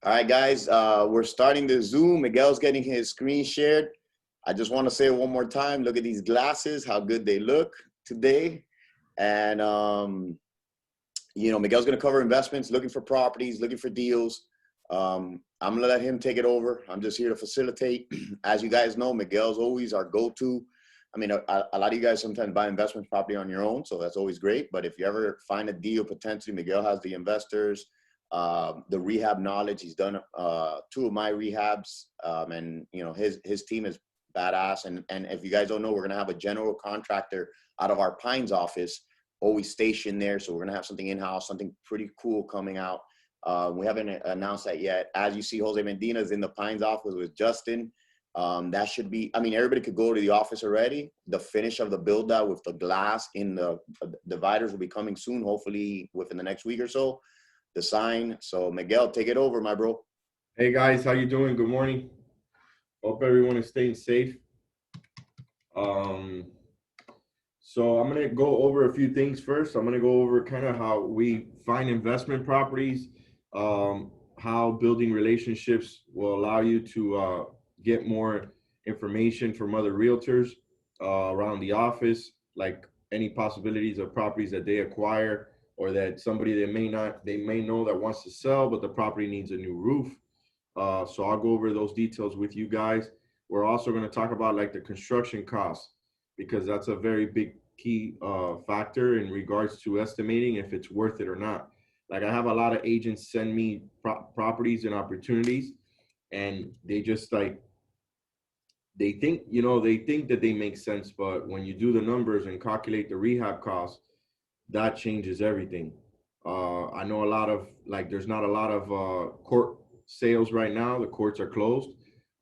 All right, guys, we're starting the Zoom. Miguel's getting his screen shared. I just want to say it one more time. Look at these glasses, how good they look today. And, Miguel's going to cover investments, looking for properties, looking for deals. I'm going to let him take it over. I'm just here to facilitate. As you guys know, Miguel's always our go-to. I mean, a lot of you guys sometimes buy investment property on your own, so that's always great. But if you ever find a deal potentially, Miguel has the investors, the rehab knowledge. He's done two of my rehabs, and his team is badass. And if you guys don't know, we're gonna have a general contractor out of our Pines office always stationed there. So we're gonna have something in-house, something pretty cool coming out. We haven't announced that yet. As you see, Jose Medina is in the Pines office with Justin. That should be, I mean, everybody could go to the office already. The finish of the build out with the glass in the dividers will be coming soon, hopefully within the next week or so. The sign. So Miguel, take it over, my bro. Hey guys, how you doing? Good morning. Hope everyone is staying safe. So I'm gonna go over a few things first. I'm gonna go over kind of how we find investment properties, how building relationships will allow you to get more information from other realtors around the office, like any possibilities of properties that they acquire or that somebody they may know that wants to sell, but the property needs a new roof. So I'll go over those details with you guys. We're also going to talk about like the construction costs, because that's a very big key factor in regards to estimating if it's worth it or not. Like I have a lot of agents send me properties and opportunities, and they just like, they think that they make sense, but when you do the numbers and calculate the rehab costs, that changes everything. I know a lot of like, there's not a lot of court sales right now. The courts are closed.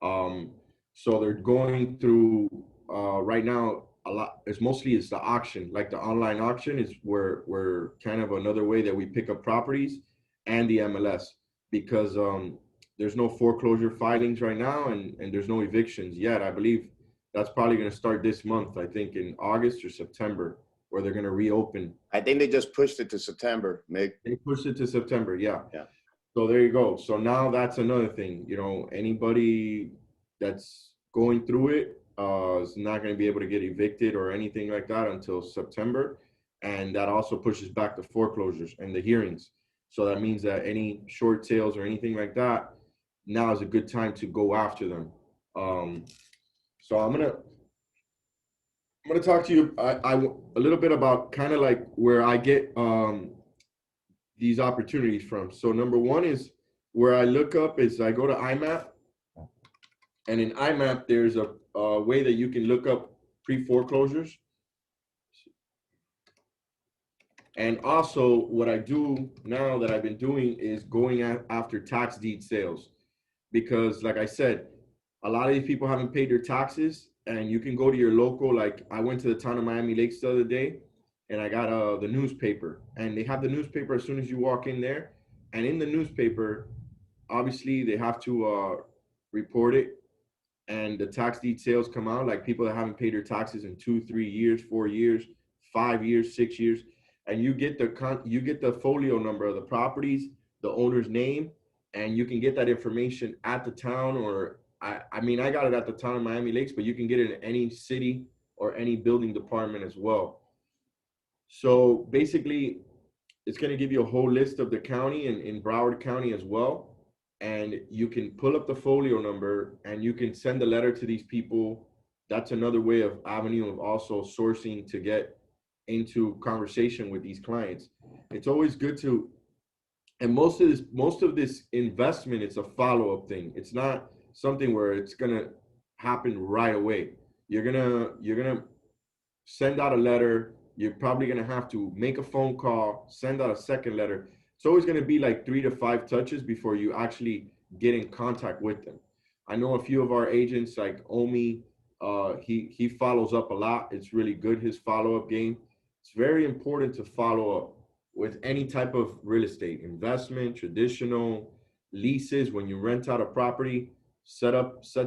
So they're going through right now a lot. It's the auction, like the online auction is where kind of another way that we pick up properties, and the MLS, because there's no foreclosure filings right now, and there's no evictions yet. I believe that's probably going to start this month. I think in August or September, where they're going to reopen. I think they just pushed it to September, Mig. They pushed it to September, yeah. Yeah. So there you go. So now that's another thing. Anybody that's going through it is not going to be able to get evicted or anything like that until September. And that also pushes back the foreclosures and the hearings. So that means that any short sales or anything like that, now is a good time to go after them. So I'm gonna talk to you a little bit about kind of like where I get these opportunities from. So number one is where I look up is I go to IMAP, and in IMAP there's a way that you can look up pre-foreclosures. And also what I do now that I've been doing is going after tax deed sales, because like I said, a lot of these people haven't paid their taxes, and you can go to your local, like I went to the town of Miami Lakes the other day, and I got the newspaper, and they have the newspaper as soon as you walk in there. And in the newspaper, obviously they have to report it, and the tax details come out, like people that haven't paid their taxes in 2, 3 years, 4 years, 5 years, 6 years, and you get the folio number of the properties, the owner's name, and you can get that information at the town, or I mean, I got it at the town of Miami Lakes, but you can get it in any city or any building department as well. So basically, it's going to give you a whole list of the county and in Broward County as well. And you can pull up the folio number and you can send a letter to these people. That's another way of avenue of also sourcing to get into conversation with these clients. It's always good to, and most of this investment, it's a follow-up thing. It's not something where it's going to happen right away. You're going to send out a letter. You're probably going to have to make a phone call, send out a second letter. It's always going to be like 3 to 5 touches before you actually get in contact with them. I know a few of our agents, like Omi, he follows up a lot. It's really good, his follow-up game. It's very important to follow up with any type of real estate, investment, traditional, leases. When you rent out a property, set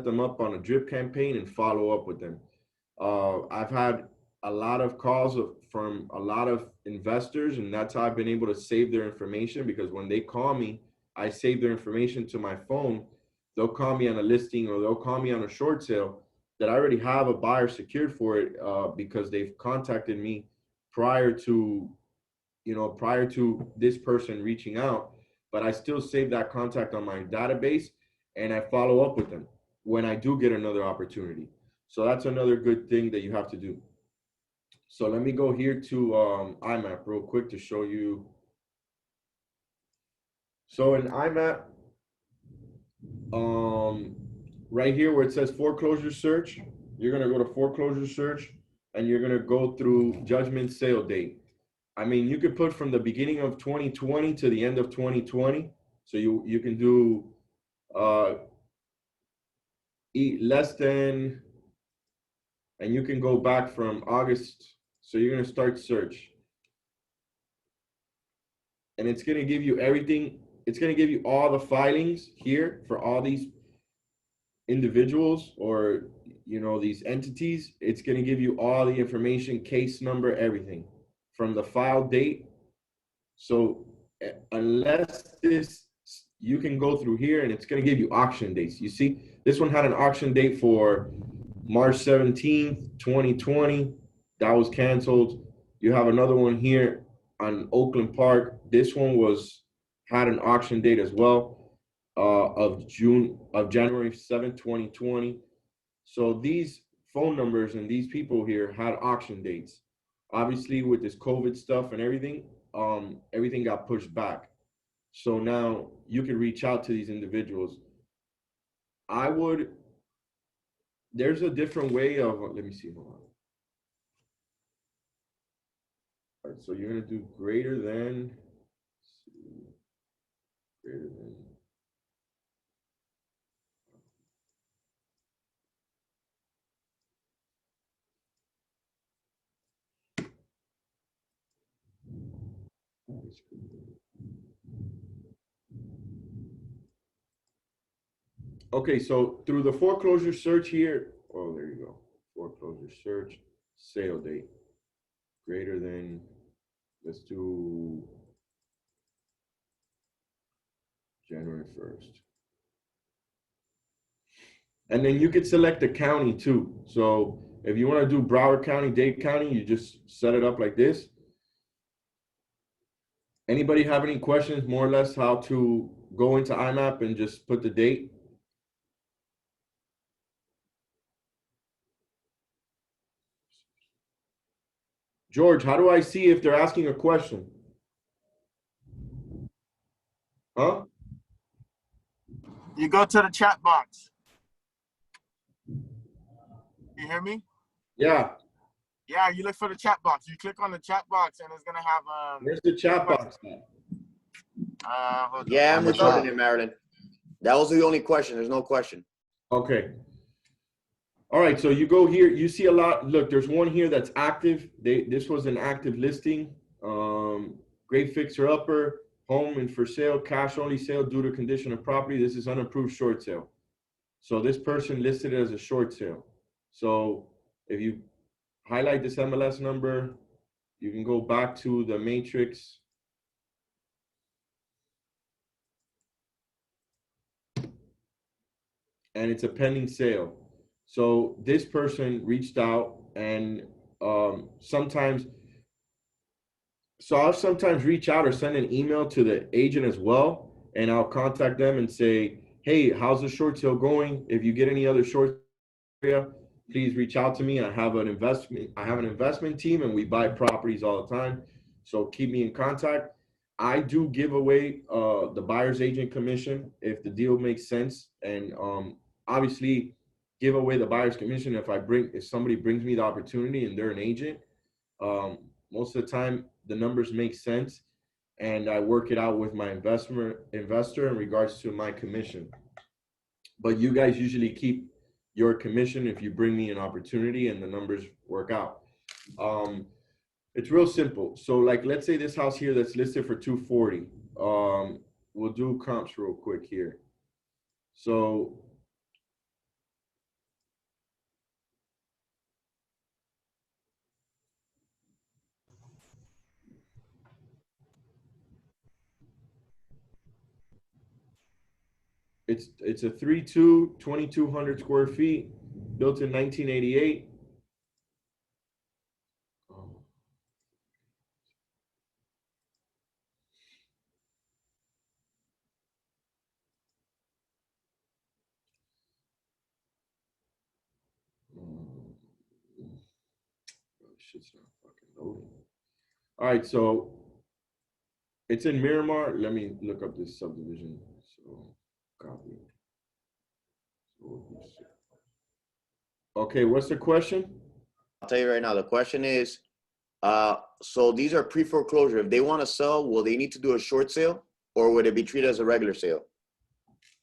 them up on a drip campaign and follow up with them. I've had a lot of calls from a lot of investors, and that's how I've been able to save their information, because when they call me, I save their information to my phone, they'll call me on a listing or they'll call me on a short sale that I already have a buyer secured for it, because they've contacted me prior to, prior to this person reaching out, but I still save that contact on my database and I follow up with them when I do get another opportunity. So that's another good thing that you have to do. So let me go here to IMAP real quick to show you. So in IMAP, right here where it says foreclosure search, you're gonna go to foreclosure search and you're gonna go through judgment sale date. I mean, you could put from the beginning of 2020 to the end of 2020. So you can do uh, less than, and you can go back from August. So you're gonna start search, and it's gonna give you everything. It's gonna give you all the filings here for all these individuals or these entities. It's going to give you all the information, case number, everything from the file date. So unless this, you can go through here and it's going to give you auction dates. You see this one had an auction date for March 17th 2020 that was canceled. You have another one here on Oakland Park. This one had an auction date as well, of January 7th 2020. So these phone numbers and these people here had auction dates. Obviously, with this COVID stuff and everything, everything got pushed back. So now you can reach out to these individuals. I would. There's a different way of. Let me see. Hold on. All right. So you're gonna do greater than. Greater than. Okay, so through the foreclosure search here, oh, there you go. Foreclosure search, sale date, greater than, let's do January 1st. And then you could select the county too. So if you want to do Broward County, Dade County, you just set it up like this. Anybody have any questions, more or less, how to go into IMAP and just put the date? George, how do I see if they're asking a question? Huh? You go to the chat box. You hear me? Yeah. Yeah, you look for the chat box. You click on the chat box and it's gonna have Where's the chat box? Yeah, I'm on the recording top. it, Marilyn. That was the only question. There's no question. Okay. All right, so you go here, you see a lot. Look, there's one here that's active. This was an active listing. Great fixer upper, home and for sale, cash only sale due to condition of property. This is unapproved short sale. So this person listed it as a short sale. So if you highlight this MLS number, you can go back to the matrix. And it's a pending sale. So this person reached out and sometimes, so I'll sometimes reach out or send an email to the agent as well. And I'll contact them and say, hey, how's the short sale going? If you get any other short area, please reach out to me. I have an investment team and we buy properties all the time. So keep me in contact. I do give away the buyer's agent commission if the deal makes sense. And obviously give away the buyer's commission if somebody brings me the opportunity and they're an agent. Most of the time the numbers make sense and I work it out with my investor in regards to my commission. But you guys usually keep your commission if you bring me an opportunity and the numbers work out. It's real simple. So like, let's say this house here that's listed for 240. We'll do comps real quick here. So It's a 3.2, 2,200 square feet, built in 1988. Shit's not fucking loading. All right, so it's in Miramar. Let me look up this subdivision. So copy. Okay, what's the question? I'll tell you right now. The question is, so these are pre-foreclosure. If they want to sell, will they need to do a short sale, or would it be treated as a regular sale?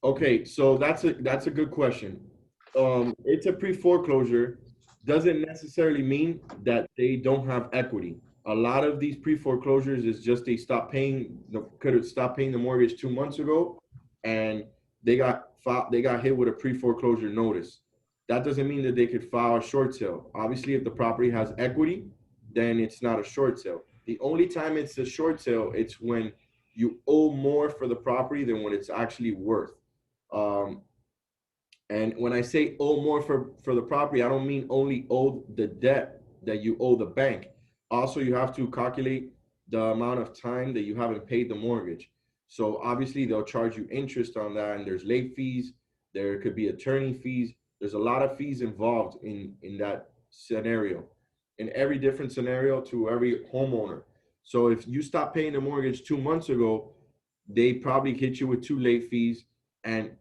Okay, so that's a good question. It's a pre-foreclosure. Doesn't necessarily mean that they don't have equity. A lot of these pre-foreclosures is just they could have stopped paying the mortgage 2 months ago, and they got hit with a pre-foreclosure notice. That doesn't mean that they could file a short sale. Obviously, if the property has equity, then it's not a short sale. The only time it's a short sale, it's when you owe more for the property than what it's actually worth. Um, and when I say owe more for the property, I don't mean only owe the debt that you owe the bank. Also, you have to calculate the amount of time that you haven't paid the mortgage. So obviously they'll charge you interest on that, and there's late fees. There could be attorney fees. There's a lot of fees involved in that scenario, in every different scenario to every homeowner. So if you stop paying the mortgage 2 months ago, they probably hit you with two late fees, and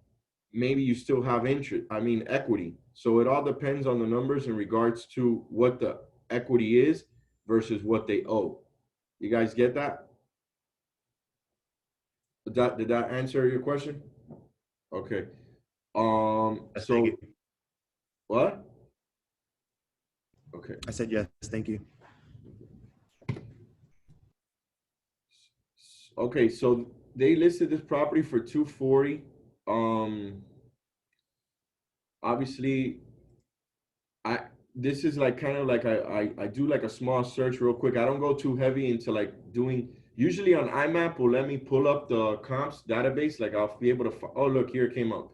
maybe you still have equity. So it all depends on the numbers in regards to what the equity is versus what they owe. You guys get that? Did that answer your question? Okay. Yes, thank So you. what? Okay. I said yes, thank you. Okay, so they listed this property for 240. Obviously, I this is like kind of like I do like a small search real quick. I don't go too heavy into like doing. Usually on IMAP will let me pull up the comps database. Like I'll be able to. Oh, look, here it came up.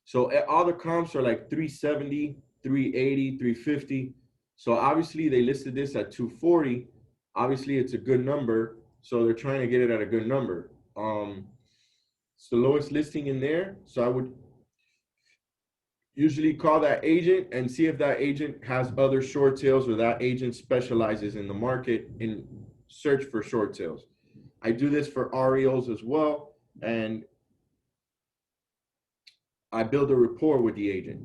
So all the comps are like 370, 380, 350. So obviously they listed this at 240. Obviously it's a good number. So they're trying to get it at a good number. It's the lowest listing in there. So I would usually call that agent and see if that agent has other short sales or that agent specializes in the market in search for short sales. I do this for REOs as well, and I build a rapport with the agent.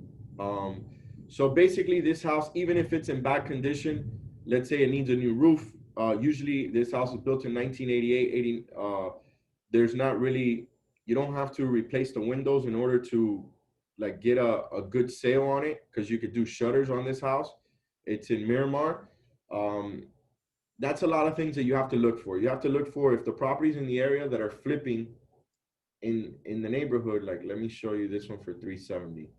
So basically this house, even if it's in bad condition, let's say it needs a new roof, usually this house was built in 1988, there's not really, you don't have to replace the windows in order to like get a good sale on it, because you could do shutters on this house. It's in Miramar. That's a lot of things that you have to look for. You have to look for if the properties in the area that are flipping in the neighborhood. Like, let me show you this one for 370.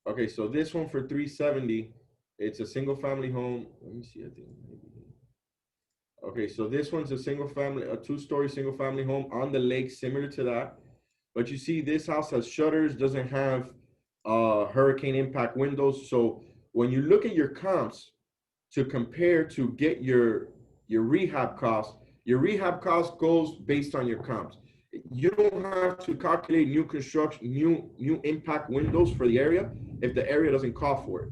Okay, so this one for 370, it's a single family home. Let me see, I think maybe. Okay, so this one's a two-story single family home on the lake, similar to that. But you see, this house has shutters, doesn't have hurricane impact windows. So when you look at your comps to compare to get your rehab cost, your rehab cost goes based on your comps. You don't have to calculate new construction, new impact windows for the area if the area doesn't call for it.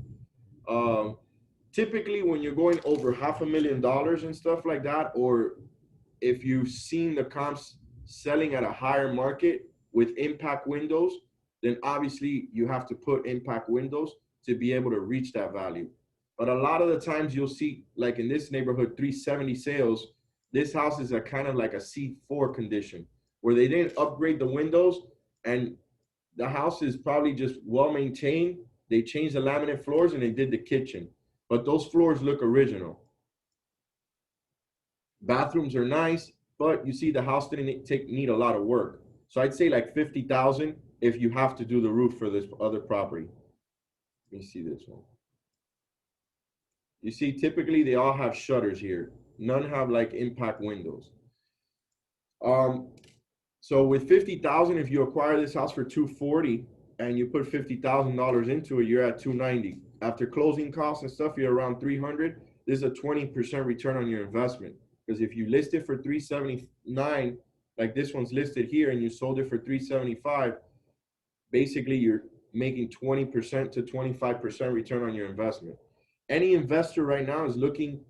Typically, when you're going over $500,000 and stuff like that, or if you've seen the comps selling at a higher market with impact windows, then obviously you have to put impact windows to be able to reach that value. But a lot of the times you'll see, like in this neighborhood, 370 sales, this house is a kind of like a C4 condition where they didn't upgrade the windows, and the house is probably just well maintained. They changed the laminate floors and they did the kitchen, but those floors look original. Bathrooms are nice, but you see the house didn't need a lot of work. So I'd say like 50,000 if you have to do the roof for this other property. Let me see this one. You see, typically they all have shutters here. None have like impact windows. So with 50,000, if you acquire this house for 240 and you put $50,000 into it, you're at 290. After closing costs and stuff, you're around 300. This is a 20% return on your investment. Because if you list it for 379, like this one's listed here, and you sold it for 375, basically you're making 20% to 25% return on your investment. Any investor right now is looking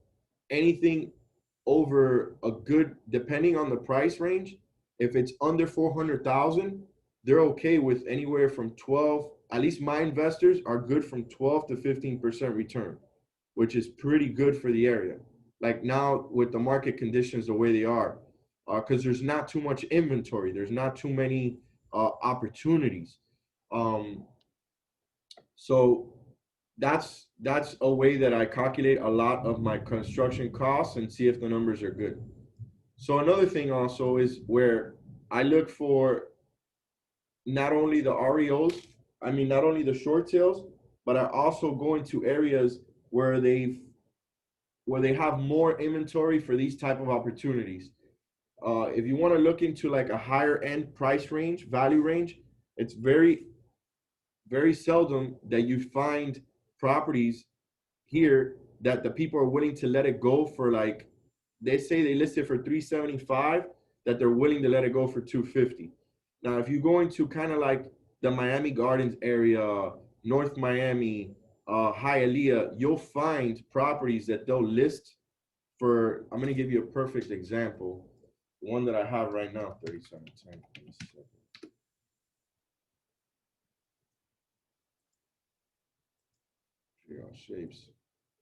anything over a good, depending on the price range. If it's under 400,000, they're okay with anywhere from 12. At least my investors are good from 12 to 15% return, which is pretty good for the area. Like now with the market conditions the way they are, because there's not too much inventory, there's not too many opportunities. So that's a way that I calculate a lot of my construction costs and see if the numbers are good. So another thing also is where I look for not only the REOs, I mean, not only the short sales, but I also go into areas where they have more inventory for these type of opportunities. If you want to look into like a higher end price range, value range, it's very, very seldom that you find properties here that the people are willing to let it go for, like, they say they list it for 375, that they're willing to let it go for 250. Now, if you go into kind of like the Miami Gardens area, North Miami, Hialeah, you'll find properties that they'll list for, I'm going to give you a perfect example. One that I have right now, 3710. Shapes.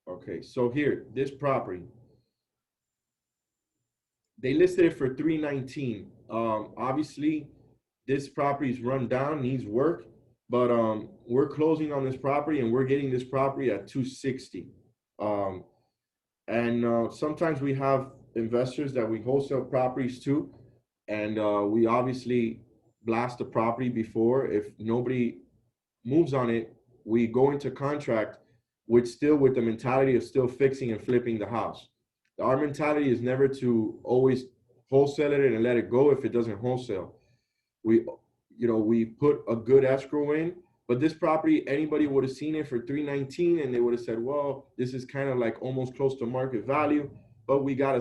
Okay, so here, this property, they listed it for 319. Obviously, this property is run down, needs work, but we're closing on this property and we're getting this property at 260. And sometimes we have investors that we wholesale properties to, and we obviously blast the property before. If nobody moves on it, we go into contract with the mentality of still fixing and flipping the house. Our mentality is never to always wholesale it and let it go if it doesn't wholesale. We put a good escrow in, but this property, anybody would have seen it for 319 and they would have said, well, this is kind of like almost close to market value, but we got a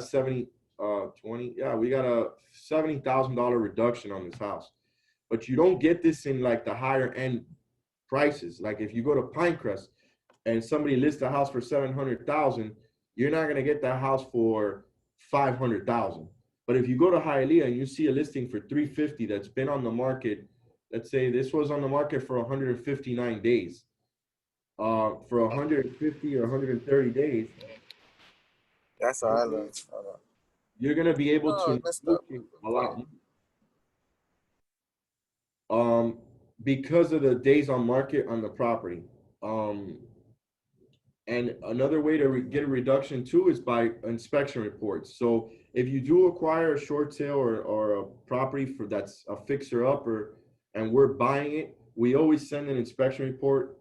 we got a $70,000 reduction on this house. But you don't get this in like the higher end prices. Like if you go to Pinecrest and somebody lists a house for 700,000, you're not going to get that house for 500,000. But if you go to Hialeah and you see a listing for 350 that's been on the market, let's say this was on the market for 159 days, for 150 or 130 days, That's all I learned. you're going to be able to negotiate a lot more. Because of the days on market on the property. And another way to get a reduction too is by inspection reports. So if you do acquire a short sale or a property that's a fixer upper and we're buying it, we always send an inspection report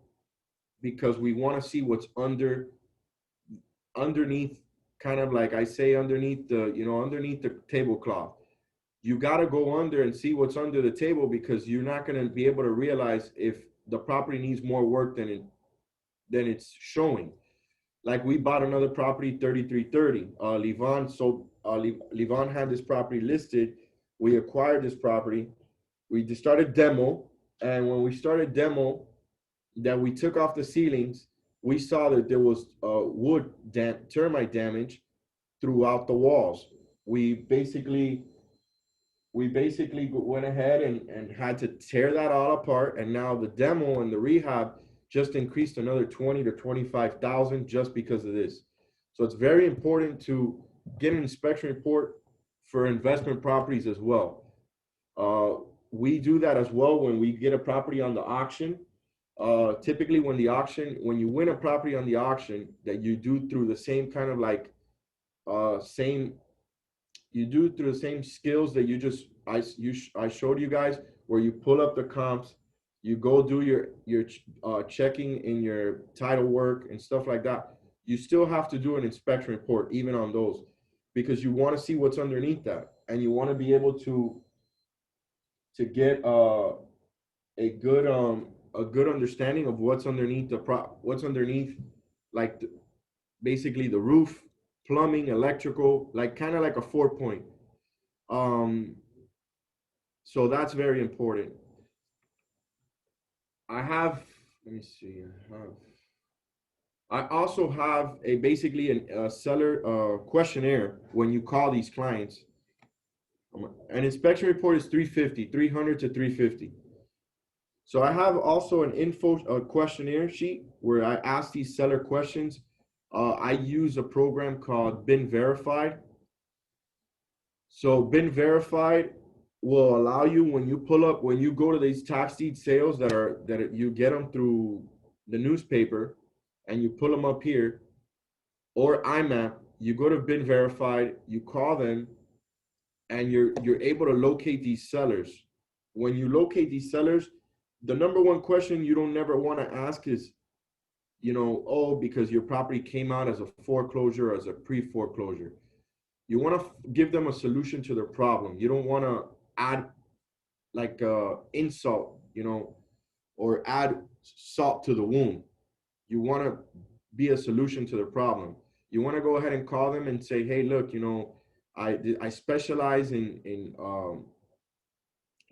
because we want to see what's underneath, kind of like I say, underneath the tablecloth. You got to go under and see what's under the table because you're not going to be able to realize if the property needs more work than it's showing. Like we bought another property, 3330. Livon had this property listed. We acquired this property. We just started demo. And when we started demo, that we took off the ceilings, we saw that there was termite damage throughout the walls. We basically went ahead and had to tear that all apart. And now the demo and the rehab just increased another 20 to 25,000 just because of this. So it's very important to get an inspection report for investment properties as well. We do that as well when we get a property on the auction. Typically when you win a property on the auction, that you do through the same kind of like, you do through the same skills that I showed you guys, where you pull up the comps, you go do your checking in your title work and stuff like that. You still have to do an inspection report even on those, because you want to see what's underneath that, and you want to be able to to get a good understanding of what's underneath what's underneath, like basically the roof, plumbing, electrical, like kind of like a 4 point. Um, so that's very important. I have, let me see, I also have a basically a seller questionnaire when you call these clients. An inspection report is 300 to 350. So I have also an info questionnaire sheet where I ask these seller questions. I use a program called Been Verified. So Been Verified will allow you when you go to these tax deed sales that you get them through the newspaper, and you pull them up here, or IMAP, you go to Been Verified, you call them, and you're able to locate these sellers. When you locate these sellers, the number one question you don't never want to ask is, oh, because your property came out as a foreclosure or as a pre-foreclosure. You want to give them a solution to their problem. You don't want to add like insult, or add salt to the wound. You want to be a solution to the problem. You want to go ahead and call them and say, hey, look, I specialize in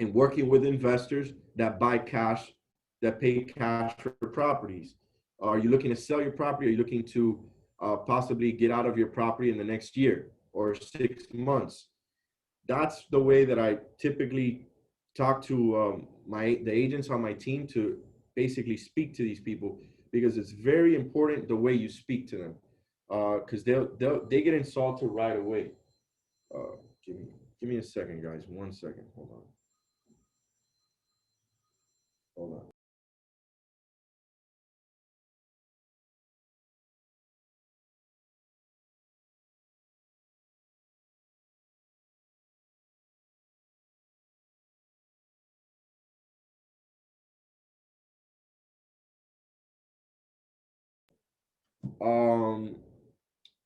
working with investors that buy cash, that pay cash for properties. Are you looking to sell your property? Are you looking to possibly get out of your property in the next year or 6 months? That's the way that I typically talk to the agents on my team, to basically speak to these people, because it's very important the way you speak to them, because they get insulted right away. Give me a second, guys. 1 second. Hold on.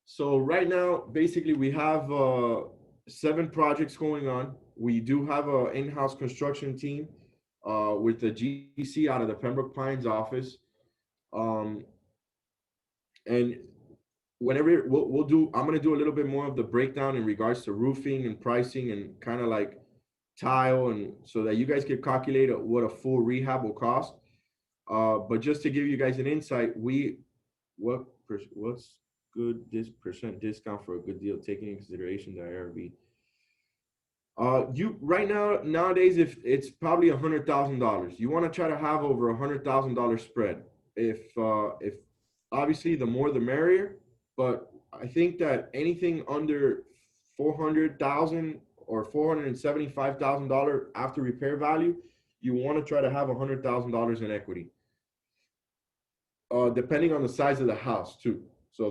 So right now, basically, we have 7 projects going on. We do have an in-house construction team with the GC out of the Pembroke Pines office. And whenever we'll do, I'm gonna do a little bit more of the breakdown in regards to roofing and pricing and kind of like tile, and so that you guys can calculate what a full rehab will cost. But just to give you guys an insight, what's good this percent discount for a good deal, taking into consideration the IRB. You right now nowadays, if it's probably $100,000, you want to try to have over $100,000 spread. If obviously the more the merrier, but I think that anything under 400,000 or $475,000 after repair value, you want to try to have $100,000 in equity. Depending on the size of the house too. So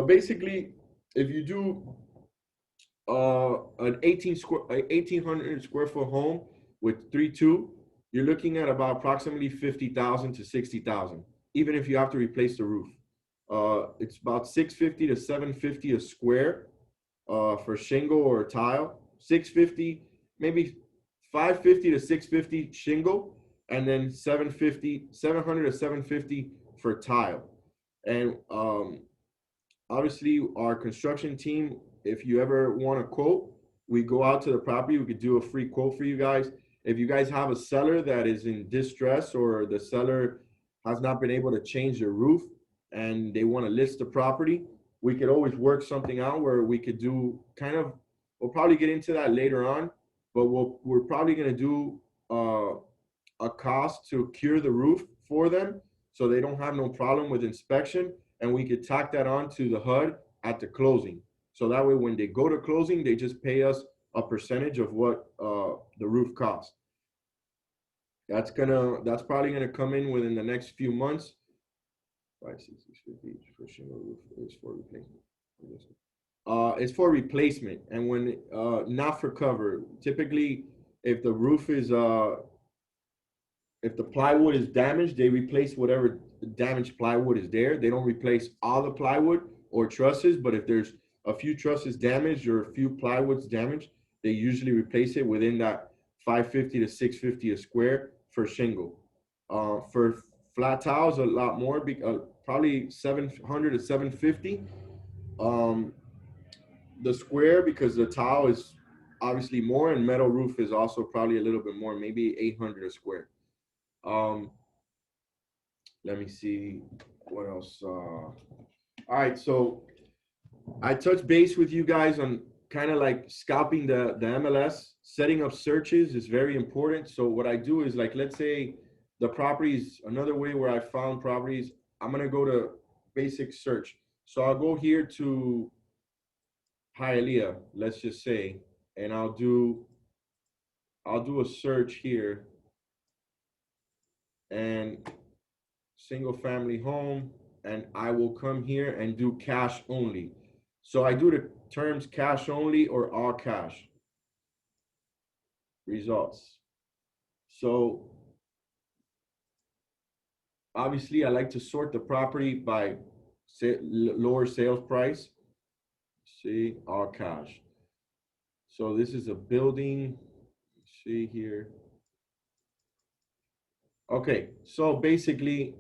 basically, if you do an 1,800 square foot home with 3.2, you're looking at about approximately 50,000 to 60,000, even if you have to replace the roof. It's about 650 to 750 a square for shingle or tile. 650, maybe 550 to 650 shingle, and then 700 to 750 for tile. And obviously our construction team, if you ever want a quote, we go out to the property, we could do a free quote for you guys. If you guys have a seller that is in distress, or the seller has not been able to change their roof and they want to list the property, we could always work something out where we could do we'll probably get into that later on, but we're probably going to do a cost to cure the roof for them, so they don't have no problem with inspection, and we could tack that on to the HUD at the closing. So that way, when they go to closing, they just pay us a percentage of what the roof costs. That's probably gonna come in within the next few months. 5,650 for shingle roof is for replacement. It's for replacement, and when not for cover. Typically, if the roof is if the plywood is damaged, they replace whatever damaged plywood is there. They don't replace all the plywood or trusses, but if there's a few trusses damaged or a few plywoods damaged, they usually replace it within that 550 to 650 a square for shingle. For flat tiles, a lot more, probably 700 to 750. The square, because the tile is obviously more, and metal roof is also probably a little bit more, maybe 800 a square. Let me see what else. All right, so I touched base with you guys on kind of like scalping the MLS. Setting up searches is very important. So what I do is, like, let's say the properties, another way where I found properties, I'm gonna go to basic search. So I'll go here to Hialeah, let's just say, and I'll do a search here, and single family home, and I will come here and do cash only. So I do the terms cash only or all cash. Results. So obviously I like to sort the property by lower sales price. See, all cash. So this is a building. See here. Okay, so basically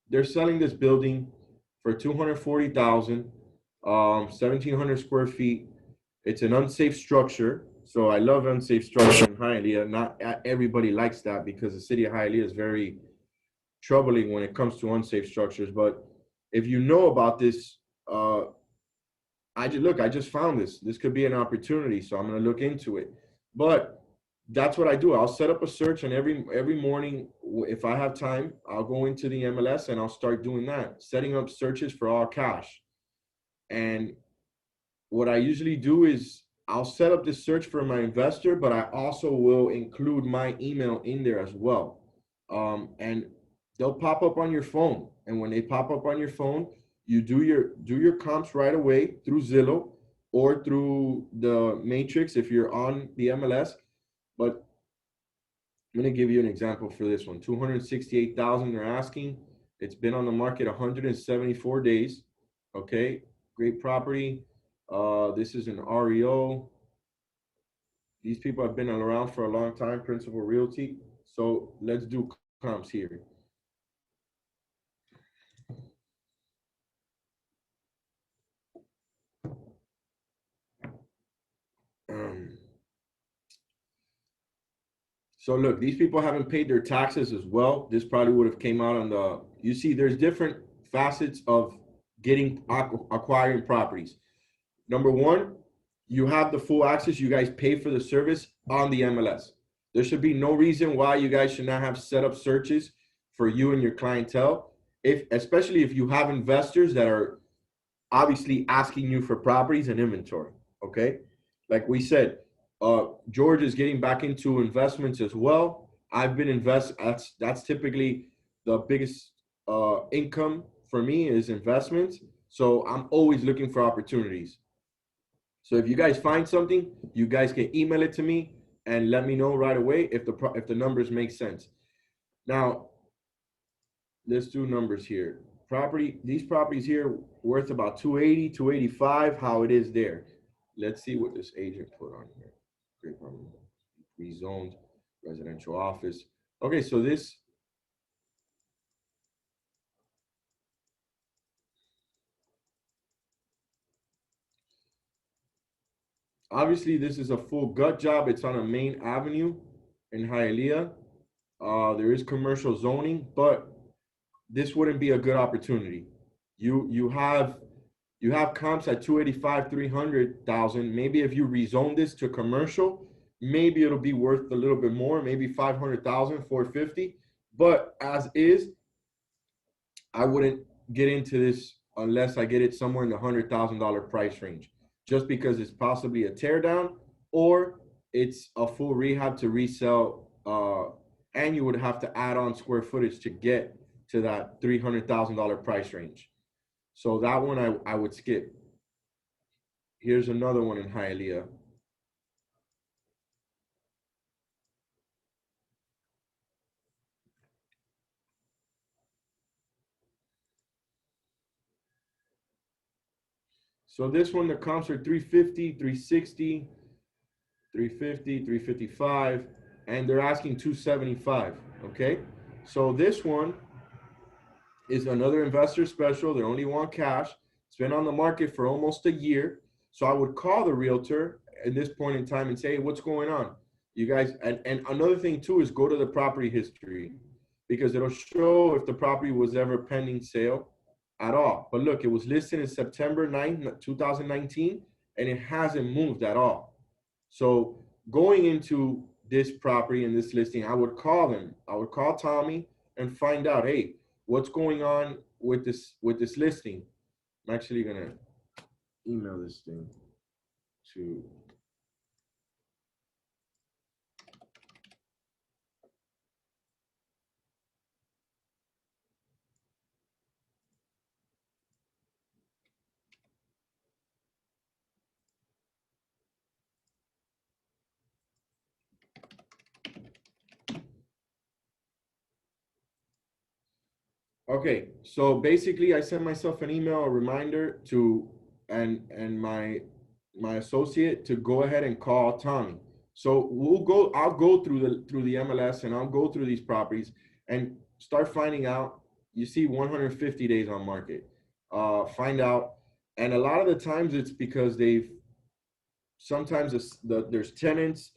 they're selling this building for 240,000, 1,700 square feet. It's an unsafe structure. So I love unsafe structure in Hialeah. Not everybody likes that, because the city of Hialeah is very troubling when it comes to unsafe structures. But if you know about this, I just found this. This could be an opportunity, so I'm gonna look into it. But that's what I do. I'll set up a search, and every morning, if I have time, I'll go into the MLS and I'll start doing that, setting up searches for all cash. And what I usually do is I'll set up this search for my investor, but I also will include my email in there as well. And they'll pop up on your phone. And when they pop up on your phone, you do your comps right away through Zillow or through the Matrix if you're on the MLS. But I'm going to give you an example for this one. 268,000 they're asking. It's been on the market 174 days. Okay, great property. This is an REO. These people have been around for a long time, Principal Realty. So let's do comps here. So look, these people haven't paid their taxes as well. This probably would have came out on the, you see, there's different facets of acquiring properties. Number one, you have the full access. You guys pay for the service on the MLS. There should be no reason why you guys should not have set up searches for you and your clientele. Especially if you have investors that are obviously asking you for properties and inventory. Okay, like we said, George is getting back into investments as well. I've been that's typically the biggest income for me is investments. So I'm always looking for opportunities. So if you guys find something, you guys can email it to me and let me know right away if the numbers make sense. Now, let's do numbers here. These properties here worth about 280, 285, how it is there. Let's see what this agent put on here. Great property, rezoned, residential office. Okay, so this, obviously this is a full gut job. It's on a main avenue in Hialeah. There is commercial zoning, but this wouldn't be a good opportunity. You have comps at 285, 300,000. Maybe if you rezone this to commercial, maybe it'll be worth a little bit more, maybe 500,000, 450. But as is, I wouldn't get into this unless I get it somewhere in the $100,000 price range, just because it's possibly a tear down or it's a full rehab to resell, and you would have to add on square footage to get to that $300,000 price range. So that one I would skip. Here's another one in Hialeah. So this one, the comps are 350, 360, 350, 355. and they're asking 275. Okay, so this one is another investor special. They only want cash. It's been on the market for almost a year. So I would call the realtor at this point in time and say, hey, what's going on? You guys, and another thing too is go to the property history, because it'll show if the property was ever pending sale at all. But look, it was listed in September 9th, 2019, and it hasn't moved at all. So going into this property and this listing, I would call them. I would call Tommy and find out, hey, what's going on with this listing. I'm actually gonna email this thing to. Okay, so basically I sent myself an email, a reminder to, and my associate to go ahead and call Tommy. So I'll go through the MLS, and I'll go through these properties and start finding out. You see 150 days on market. Find out, and a lot of the times it's because sometimes there's tenants.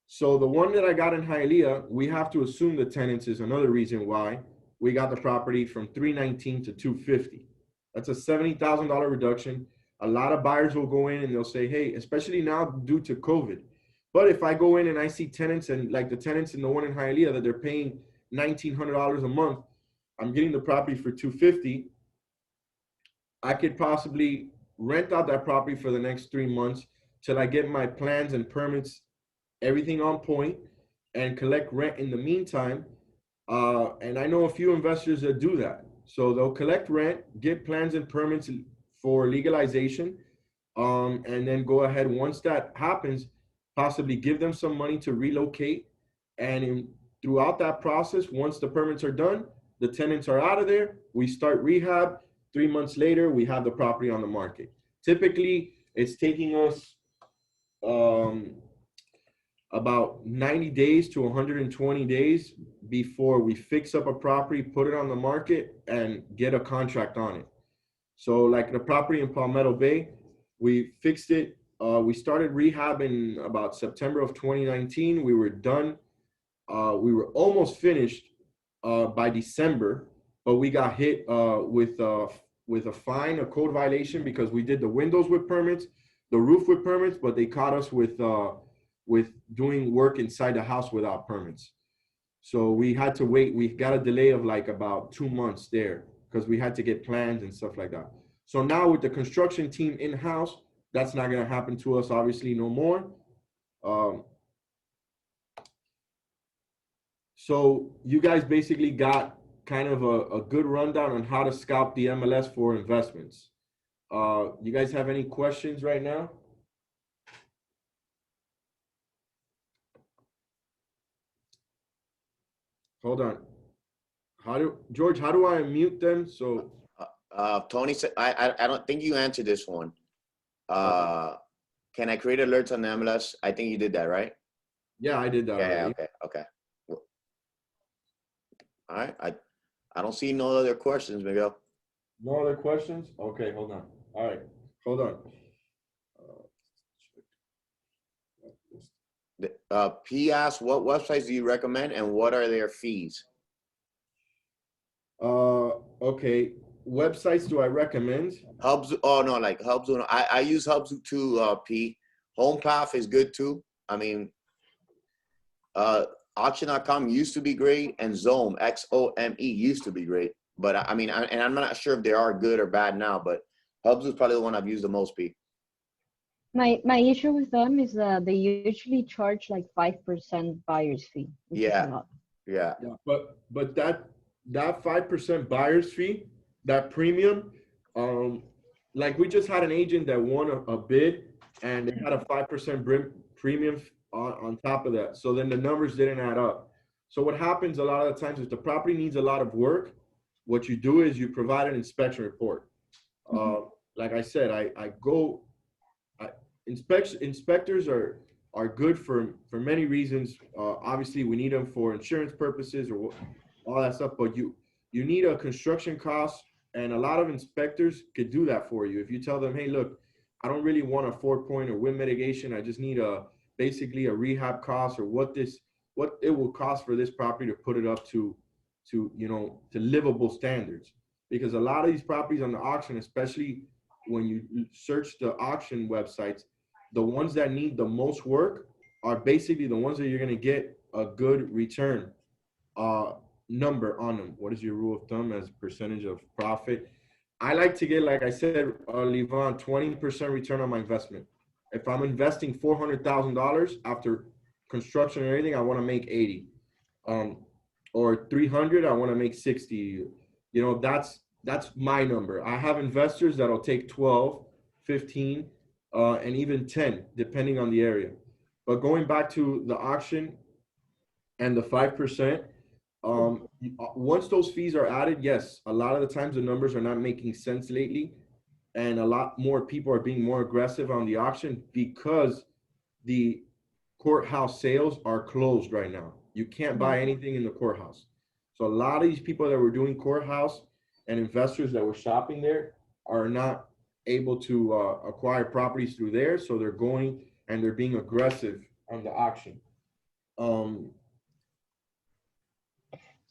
So the one that I got in Hialeah, we have to assume the tenants is another reason why we got the property from 319 to 250. That's a $70,000 reduction. A lot of buyers will go in and they'll say, hey, especially now due to COVID. But if I go in and I see tenants, and like the tenants in the one in Hialeah that they're paying $1,900 a month, I'm getting the property for 250. I could possibly rent out that property for the next 3 months till I get my plans and permits, everything on point, and collect rent in the meantime. And I know a few investors that do that. So they'll collect rent, get plans and permits for legalization, and then go ahead, once that happens, possibly give them some money to relocate. And throughout that process, once the permits are done, the tenants are out of there, we start rehab. 3 months later, we have the property on the market. Typically, it's taking us about 90 days to 120 days before we fix up a property, put it on the market, and get a contract on it. So like the property in Palmetto Bay, we fixed it. We started rehab in about September of 2019. We were done. We were almost finished by December, but we got hit with a fine, a code violation, because we did the windows with permits, the roof with permits, but they caught us with doing work inside the house without permits. So we had to wait. We got a delay of like about 2 months there because we had to get plans and stuff like that. So now with the construction team in-house, that's not going to happen to us, obviously, no more. So you guys basically got kind of a good rundown on how to scalp the MLS for investments. You guys have any questions right now? Hold on. George, how do I mute them? So Tony said, I don't think you answered this one. Can I create alerts on the MLS? I think you did that, right? Yeah, I did that. Yeah, okay. All right. I don't see no other questions, Miguel. No other questions? Okay, hold on. All right, hold on. He asked, what websites do you recommend and what are their fees? Okay, websites do I recommend? Hubs. Oh no, like Hubs. I use Hubs too. P. HomePath is good too. I mean, auction.com used to be great, and Xome, XOME, used to be great. But I mean, and I'm not sure if they are good or bad now. But Hubs is probably the one I've used the most. P. My issue with them is that they usually charge like 5% buyer's fee. Yeah. But that 5% buyer's fee, that premium, like we just had an agent that won a bid, and they had a 5% premium on top of that. So then the numbers didn't add up. So what happens a lot of the times is the property needs a lot of work. What you do is you provide an inspection report. Like I said, inspectors are are good for many reasons. Obviously, we need them for insurance purposes or all that stuff. But you need a construction cost, and a lot of inspectors could do that for you. If you tell them, hey, look, I don't really want a 4-point or wind mitigation. I just need basically a rehab cost or what it will cost for this property to put it up to livable standards. Because a lot of these properties on the auction, especially when you search the auction websites, the ones that need the most work are basically the ones that you're going to get a good return number on them. What is your rule of thumb as a percentage of profit? I like to get, like I said, Livon, 20% return on my investment. If I'm investing $400,000 after construction and everything, I want to make 80. Or 300, I want to make 60. That's my number. I have investors that'll take 12, 15, and even 10, depending on the area. But going back to the auction and the 5%, once those fees are added, yes, a lot of the times the numbers are not making sense lately, and a lot more people are being more aggressive on the auction because the courthouse sales are closed right now. You can't buy anything in the courthouse. So a lot of these people that were doing courthouse and investors that were shopping there are not able to acquire properties through there. So they're going and they're being aggressive on the auction.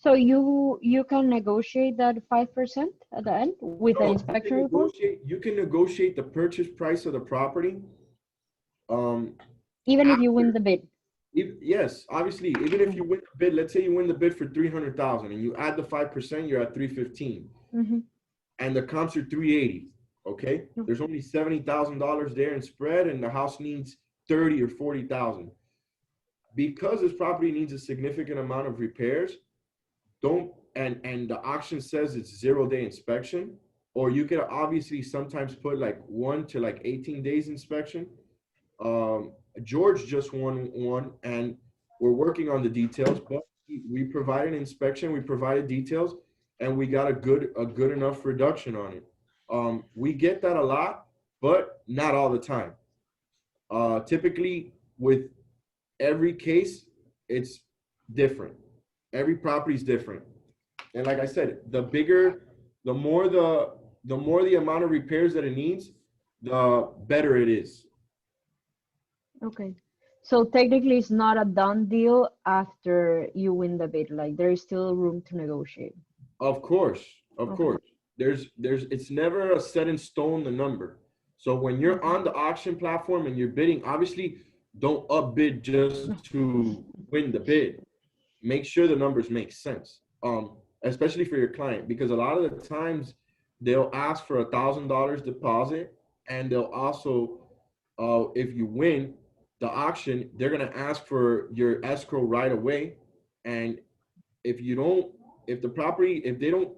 So you can negotiate that 5% at the end with the inspection report? You can negotiate the purchase price of the property. Even if you win the bid? Yes, obviously, even if you win the bid, let's say you win the bid for 300,000 and you add the 5%, you're at 315. And the comps are 380. Okay, there's only $70,000 there in spread, and the house needs 30 or 40,000. Because this property needs a significant amount of repairs, and the auction says it's 0-day inspection, or you could obviously sometimes put like 1 to like 18 days inspection. George just won one, and we're working on the details, but we provided inspection, we provided details, and we got a good enough reduction on it. We get that a lot, but not all the time. Typically, with every case, it's different. Every property is different, and like I said, the more the amount of repairs that it needs, the better it is. Okay. So technically it's not a done deal after you win the bid. Like there is still room to negotiate. Of course. It's never a set in stone, the number. So when you're on the auction platform and you're bidding, obviously don't upbid just to win the bid. Make sure the numbers make sense. Especially for your client, because a lot of the times they'll ask for $1,000 deposit, and they'll also, if you win the auction, they're gonna ask for your escrow right away. And if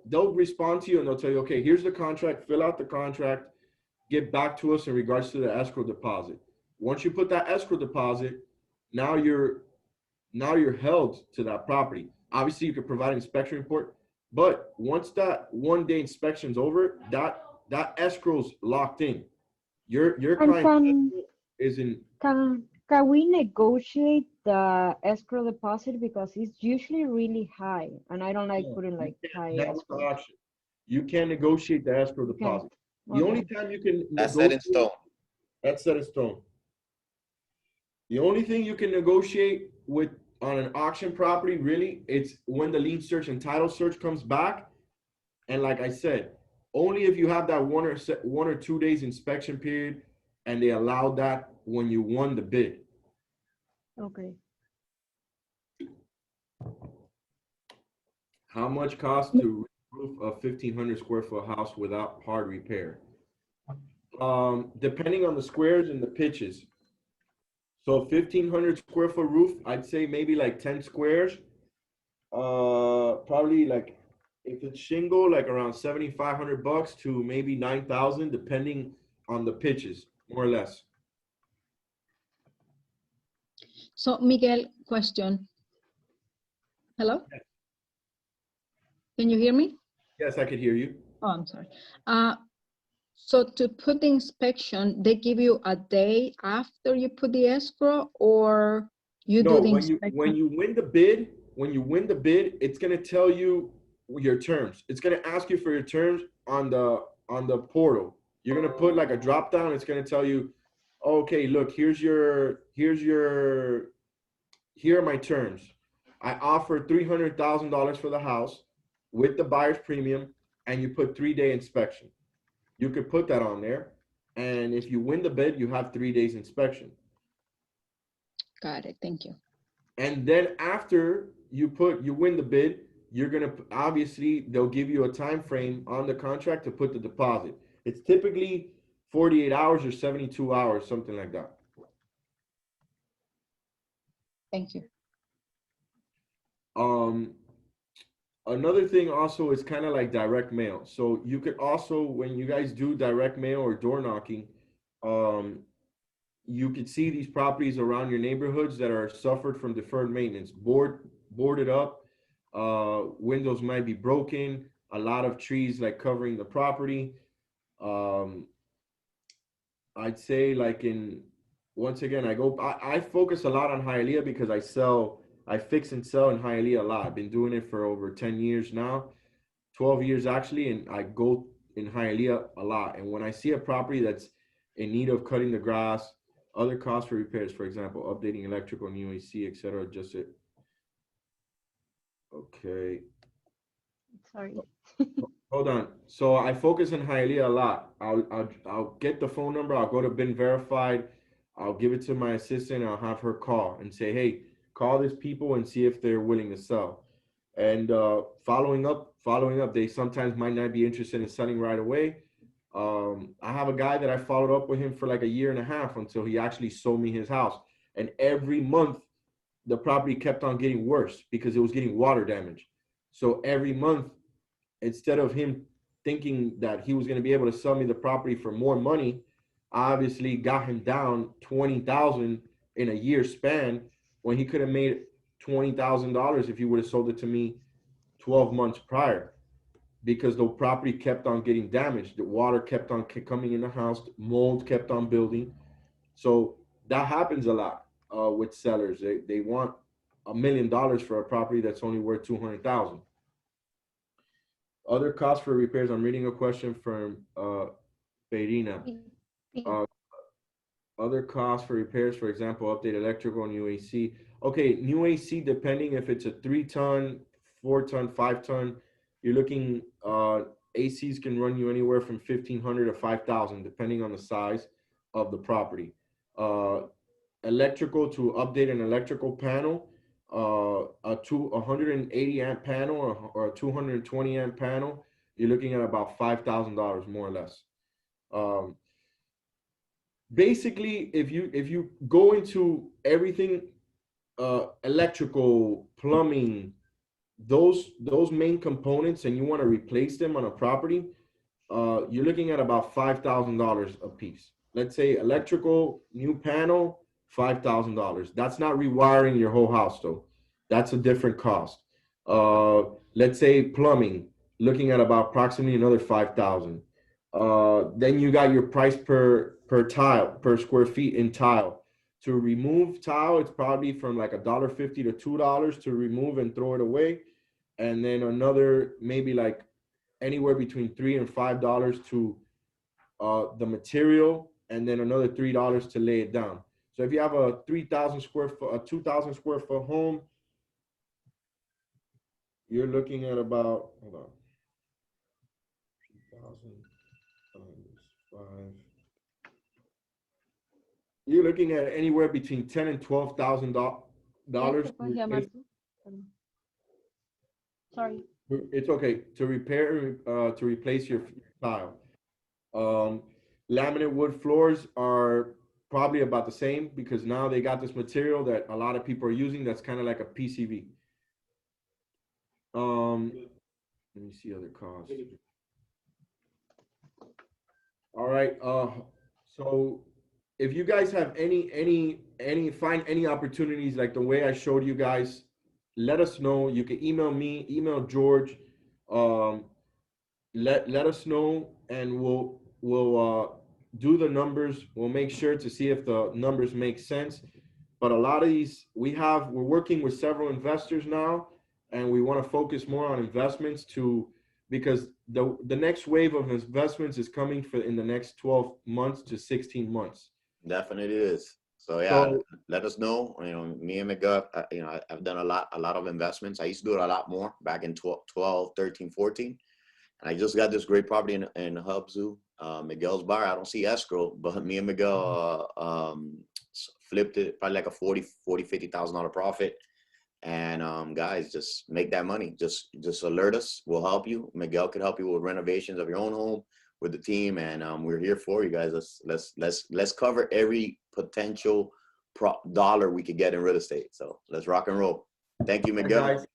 they'll respond to you and they'll tell you, okay, here's the contract, fill out the contract, get back to us in regards to the escrow deposit. Once you put that escrow deposit, now you're held to that property. Obviously, you can provide an inspection report, but once that 1-day inspection's over, that escrow's locked in. Your client is in. Can we negotiate the escrow deposit, because it's usually really high, and I don't like putting like high escrow. You can negotiate the escrow deposit. The only time you can That's set in stone. That's set in stone. The only thing you can negotiate with on an auction property, really, it's when the lien search and title search comes back. And like I said, only if you have that 1 or 2 days inspection period, and they allowed that when you won the bid. Okay. How much costs to roof a 1,500 square foot house without hard repair? Depending on the squares and the pitches. So 1,500 square foot roof, I'd say maybe like 10 squares. Probably like, if it's shingle, like around $7,500 to maybe 9,000, depending on the pitches, more or less. So Miguel, question. Hello? Yes. Can you hear me? Yes, I could hear you. Oh, I'm sorry. So to put the inspection, they give you a day after you put the escrow, or you No, do the when inspection? you win the bid, it's gonna tell you your terms. It's gonna ask you for your terms on the portal. You're gonna put like a drop down. It's gonna tell you, okay, look, here are my terms. I offer $300,000 for the house with the buyer's premium, and you put 3-day inspection. You could put that on there, and if you win the bid, you have 3 days inspection. Got it. Thank you. And then after you win the bid, you're gonna obviously they'll give you a time frame on the contract to put the deposit. It's typically 48 hours or 72 hours, something like that. Thank you. Another thing also is kind of like direct mail. So you could also, when you guys do direct mail or door knocking, you could see these properties around your neighborhoods that are suffered from deferred maintenance, boarded up, windows might be broken, a lot of trees like covering the property. I'd say like once again, I focus a lot on Hialeah because I fix and sell in Hialeah a lot. I've been doing it for over 10 years now, 12 years actually, and I go in Hialeah a lot. And when I see a property that's in need of cutting the grass, other costs for repairs, for example, updating electrical and UAC, etc. Just it. Okay. Sorry. Hold on. So I focus on Hialeah a lot. I'll get the phone number. I'll go to Been Verified. I'll give it to my assistant. I'll have her call and say, hey, call these people and see if they're willing to sell. And following up, they sometimes might not be interested in selling right away. I have a guy that I followed up with him for like a year and a half until he actually sold me his house. And every month, the property kept on getting worse because it was getting water damage. So every month, instead of him thinking that he was going to be able to sell me the property for more money, I obviously got him down $20,000 in a year span when he could have made $20,000 if he would have sold it to me 12 months prior, because the property kept on getting damaged. The water kept on coming in the house, mold kept on building. So that happens a lot with sellers. They want $1 million for a property that's only worth 200,000. Other costs for repairs. I'm reading a question from Perina. Other costs for repairs, for example, update electrical and new AC. Okay, new AC, depending if it's a 3-ton, 4-ton, 5-ton, you're looking, ACs can run you anywhere from 1,500 to 5,000, depending on the size of the property. Electrical, to update an electrical panel, a 180 amp panel or a 220 amp panel, you're looking at about $5,000 more or less. Basically, if you go into everything, electrical, plumbing, those main components, and you want to replace them on a property, you're looking at about $5,000 a piece. Let's say electrical, new panel, $5,000. That's not rewiring your whole house though. That's a different cost. Let's say plumbing, looking at about approximately another 5,000. Then you got your price per tile, per square feet in tile. To remove tile, it's probably from like $1.50 to $2 to remove and throw it away. And then another, maybe like anywhere between $3 and $5 to the material, and then another $3 to lay it down. So if you have a 3,000 square foot, a 2,000 square foot home, you're looking at about, hold on, 2,000 times 5. You're looking at anywhere between $10,000 and $12,000. Sorry. It's okay to repair, to replace your tile. Laminate wood floors are probably about the same, because now they got this material that a lot of people are using that's kind of like a PCV. Let me see other costs. All right. So if you guys have find any opportunities like the way I showed you guys, let us know. You can email me, email George. Let us know, and we'll do the numbers. We'll make sure to see if the numbers make sense. But a lot of these, we're working with several investors now, and we want to focus more on investments because the next wave of investments is coming in the next 12 months to 16 months. Definitely is. So yeah, let us know. You know, me and Miguel, I've done a lot of investments. I used to do it a lot more back in 12, 13, 14. And I just got this great property in Hub Zoo, Miguel's Bar. I don't see escrow, but me and Miguel flipped it probably like a $50,000 profit. And guys, just make that money. Just alert us. We'll help you. Miguel could help you with renovations of your own home with the team, and we're here for you guys. Let's cover every potential dollar we could get in real estate. So let's rock and roll. Thank you, Miguel. Guys,